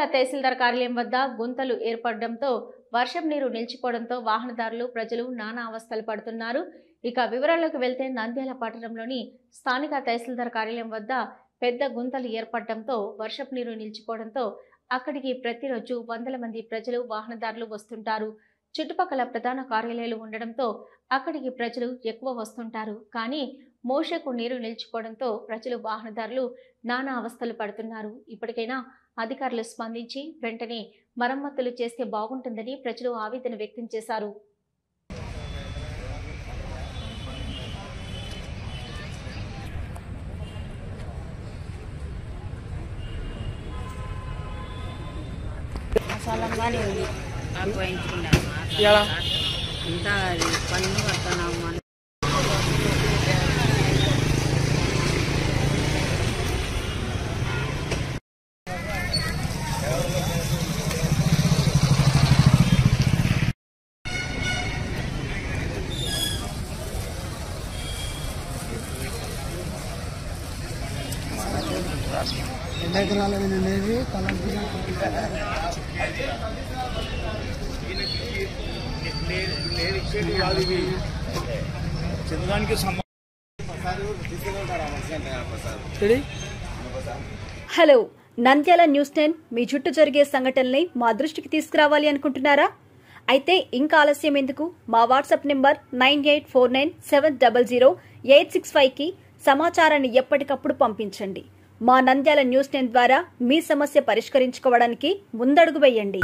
చుట్టుపక్కల తహసీల్దార్ కార్యాలయం వద్ద గుంతలు ఏర్పడడంతో వర్షం నీరు నిలిచిపోవడంతో వాహనదారులు ప్రజలు నానా అవస్థలు పడుతున్నారు. ఇక వివరాల్లోకి వెళ్తే నంద్యాల పట్టణంలోని స్థానిక తహసీల్దార్ కార్యాలయం వద్ద పెద్ద గుంతలు ఏర్పడడంతో వర్షపు నీరు నిలిచిపోవడంతో అక్కడికి ప్రతిరోజు వందల మంది ప్రజలు వాహనదారులు వస్తుంటారు. చుట్టుపక్కల ప్రధాన కార్యాలయాలు ఉండడంతో అక్కడికి ప్రజలు ఎక్కువ వస్తుంటారు. కానీ మోషకు నీరు నిలిచిపోవడంతో ప్రజలు వాహనదారులు నానా అవస్థలు పడుతున్నారు. ఇప్పటికైనా అధికారులు స్పందించి వెంటనే మరమ్మతులు చేస్తే బాగుంటుందని ప్రజలు ఆవేదన వ్యక్తం చేశారు. హలో, నంద్యాల న్యూస్ 10 మీ చుట్టూ జరిగే సంఘటనల్ని మా దృష్టికి తీసుకురావాలి అనుకుంటున్నారా? అయితే ఇంకా ఆలస్యం ఎందుకు? మా వాట్సాప్ నెంబర్ 9849700865కి సమాచారాన్ని ఎప్పటికప్పుడు పంపించండి. మా నంద్యాల న్యూస్ 10 ద్వారా మీ సమస్య పరిష్కరించుకోవడానికి ముందడుగు వేయండి.